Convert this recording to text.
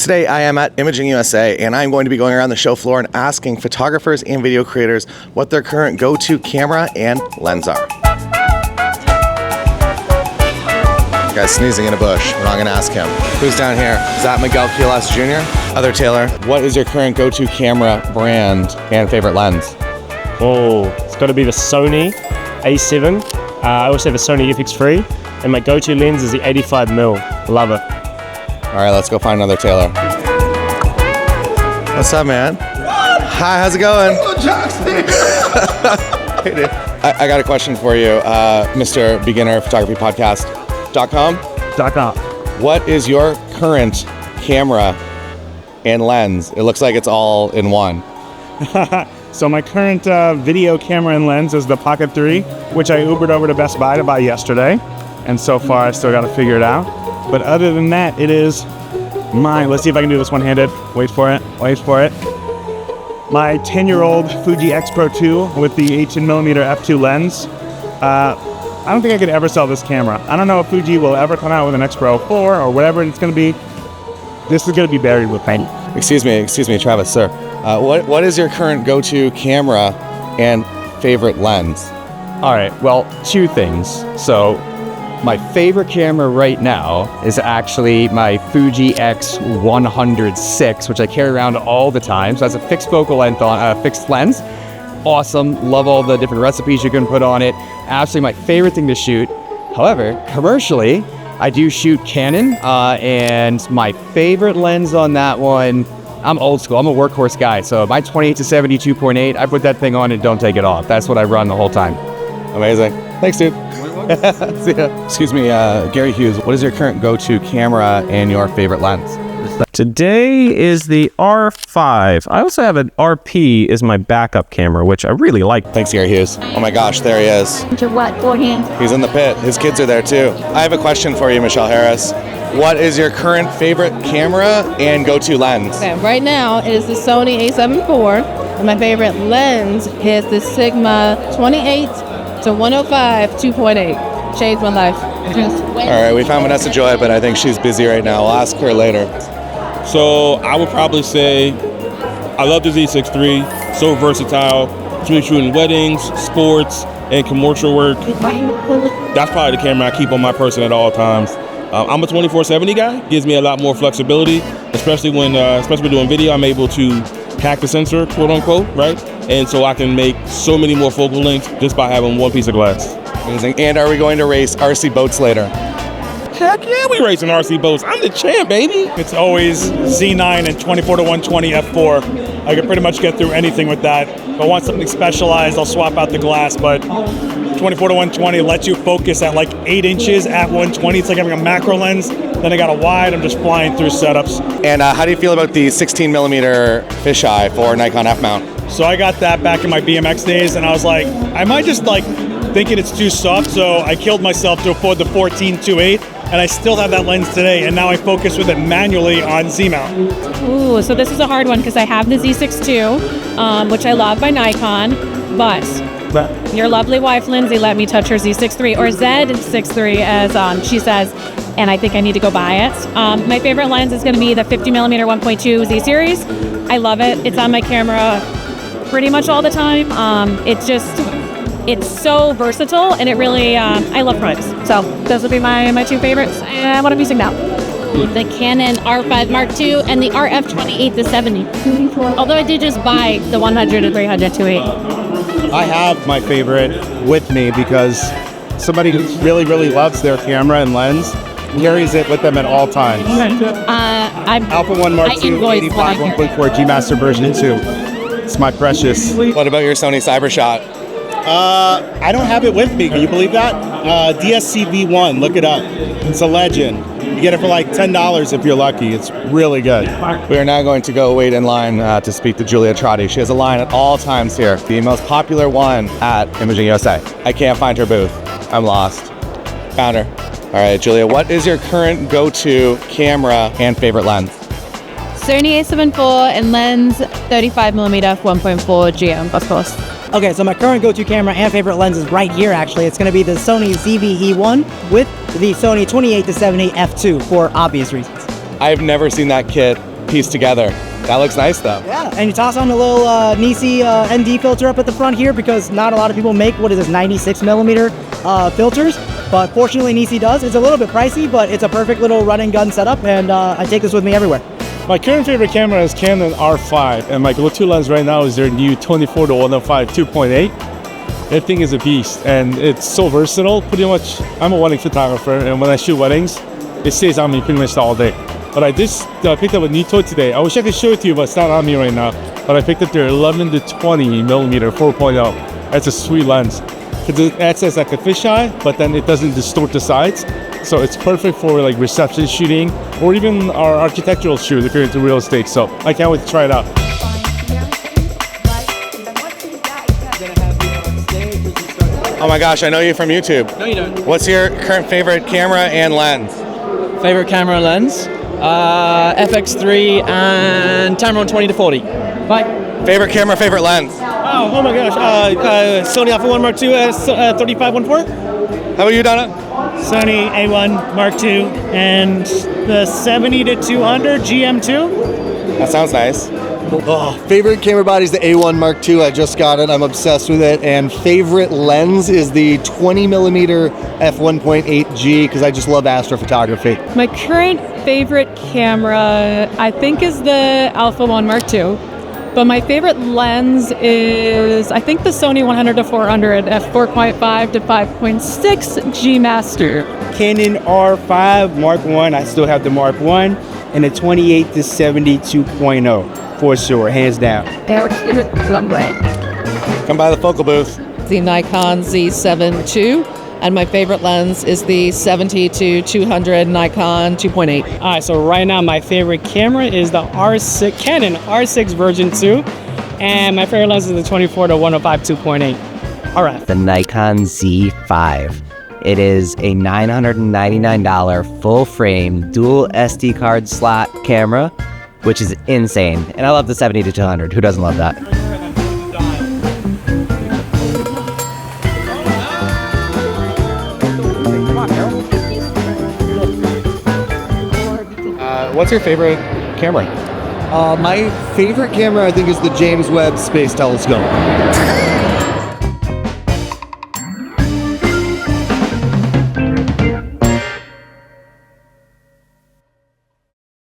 Today I am at Imaging USA and I'm going to be going around the show floor and asking photographers and video creators what their current go-to camera and lens are. Guy's sneezing in a bush. We're not going to ask him. Who's down here? Is that Miguel Quiles Jr.? Other Taylor. What is your current go-to camera brand and favorite lens? Oh, it's got to be the Sony A7. I also have a Sony FX3, and my go-to lens is the 85mm. Love it. All right, let's go find another Taylor. What's up, man? Hi, how's it going? Hey, dude. I got a question for you, Mr. Beginner Photography Podcast.com. What is your current camera and lens? It looks like it's all in one. So my current video camera and lens is the Pocket 3, which I Ubered over to Best Buy to buy yesterday. And so far, I still got to figure it out. But other than that, it is mine. Let's see if I can do this one-handed. Wait for it. My 10-year-old Fuji X Pro 2 with the 18mm f2 lens. I don't think I could ever sell this camera. I don't know if Fuji will ever come out with an X Pro 4 or whatever it's going to be. This is going to be buried with paint. Excuse me, Travis, sir. What is your current go-to camera and favorite lens? All right, well, two things. So my favorite camera right now is actually my Fuji X100VI, which I carry around all the time. So that's a fixed focal length fixed lens. Awesome, love all the different recipes you can put on it. Absolutely my favorite thing to shoot. However, commercially, I do shoot Canon, and my favorite lens on that one, I'm old school, I'm a workhorse guy. So my 28-70 2.8, I put that thing on and don't take it off. That's what I run the whole time. Amazing. Thanks, dude. See ya. Excuse me, Gary Hughes, what is your current go-to camera and your favorite lens? Today is the R5. I also have an RP as my backup camera, which I really like. Thanks, Gary Hughes. Oh my gosh, there he is. To what for him? He's in the pit. His kids are there too. I have a question for you, Michelle Harris. What is your current favorite camera and go-to lens? Okay, right now it is the Sony A7 IV, and my favorite lens is the Sigma 28-105 2.8. Changed my life. All right, we found Vanessa Joy, but I think she's busy right now. We'll ask her later. So I would probably say I love the Z6 III, so versatile, between shooting weddings, sports, and commercial work. That's probably the camera I keep on my person at all times. I'm a 24/70 guy, gives me a lot more flexibility, especially when doing video. I'm able to hack the sensor, quote unquote, right? And so I can make so many more focal lengths just by having one piece of glass. Amazing. And are we going to race RC boats later? Heck yeah, we racing RC boats. I'm the champ, baby. It's always Z9 and 24-120 f4. I can pretty much get through anything with that. If I want something specialized, I'll swap out the glass, but 24-120 lets you focus at like 8 inches at 120. It's like having a macro lens. Then I got a wide. I'm just flying through setups. And how do you feel about the 16mm fisheye for Nikon F-mount? So I got that back in my BMX days, and I was like, I might just like thinking it's too soft, so I killed myself to afford the 14-2.8, and I still have that lens today, and now I focus with it manually on Z-mount. Ooh, so this is a hard one because I have the Z6 II, which I love by Nikon, but your lovely wife, Lindsay, let me touch her Z6 III, or Z6 III, as she says, and I think I need to go buy it. My favorite lens is going to be the 50mm 1.2 Z series. I love it. It's on my camera pretty much all the time. It's so versatile, and it really, I love primes. So those would be my two favorites, and what I'm using now. The Canon R5 Mark II and the RF 28-70. Although I did just buy the 100 and 300 2.8. I have my favorite with me because somebody who really, really loves their camera and lens carries it with them at all times. Alpha 1 Mark II 85 1.4 G Master version 2. It's my precious. What about your Sony CyberShot? I don't have it with me. Can you believe that? DSC-V1, look it up. It's a legend. You get it for like $10 if you're lucky. It's really good. We are now going to go wait in line to speak to Julia Trotti. She has a line at all times here. The most popular one at Imaging USA. I can't find her booth. I'm lost. Found her. All right, Julia, what is your current go-to camera and favorite lens? Sony A7 IV and lens 35mm f1.4 GM, of course. Okay, so my current go-to camera and favorite lens is right here, actually. It's going to be the Sony ZV-E1 with the Sony 28-70 f2 for obvious reasons. I've never seen that kit piece together. That looks nice though. Yeah, and you toss on a little Nisi ND filter up at the front here because not a lot of people make, what is this, 96 millimeter filters. But fortunately Nisi does. It's a little bit pricey, but it's a perfect little run and gun setup, and I take this with me everywhere. My current favorite camera is Canon R5, and my go-to lens right now is their new 24-105 2.8. That thing is a beast, and it's so versatile. Pretty much, I'm a wedding photographer, and when I shoot weddings, it stays on me pretty much all day. But I just picked up a new toy today. I wish I could show it to you, but it's not on me right now. But I picked up their 11-20 millimeter 4.0. That's a sweet lens. It acts as like a fisheye, but then it doesn't distort the sides. So it's perfect for like reception shooting or even our architectural shoot if you're into real estate. So I can't wait to try it out. Oh my gosh, I know you from YouTube. No, you don't. What's your current favorite camera and lens? Favorite camera and lens? FX3 and Tamron 20-40. Bye. Favorite camera, favorite lens? Oh my gosh. Sony Alpha 1 Mark II 35-1.4. How about you, Donna? Sony A1 Mark II and the 70-200 GM2. That sounds nice. Oh, favorite camera body is the A1 Mark II. I just got it. I'm obsessed with it. And favorite lens is the 20 millimeter f1.8G because I just love astrophotography. My current favorite camera, I think, is the Alpha 1 Mark II. But my favorite lens is, I think, the Sony 100-400 f4.5 to 5.6 G Master. Canon R5 Mark I. I still have the Mark I, and the 28-70 2.0 for sure, hands down. Come by the focal booth. The Nikon Z7 II, and my favorite lens is the 70-200 Nikon 2.8. All right, so right now my favorite camera is the Canon R6 Version 2, and my favorite lens is the 24-105 2.8. All right. The Nikon Z5. It is a $999 full frame dual SD card slot camera, which is insane. And I love the 70-200. Who doesn't love that? What's your favorite camera? My favorite camera, I think, is the James Webb Space Telescope.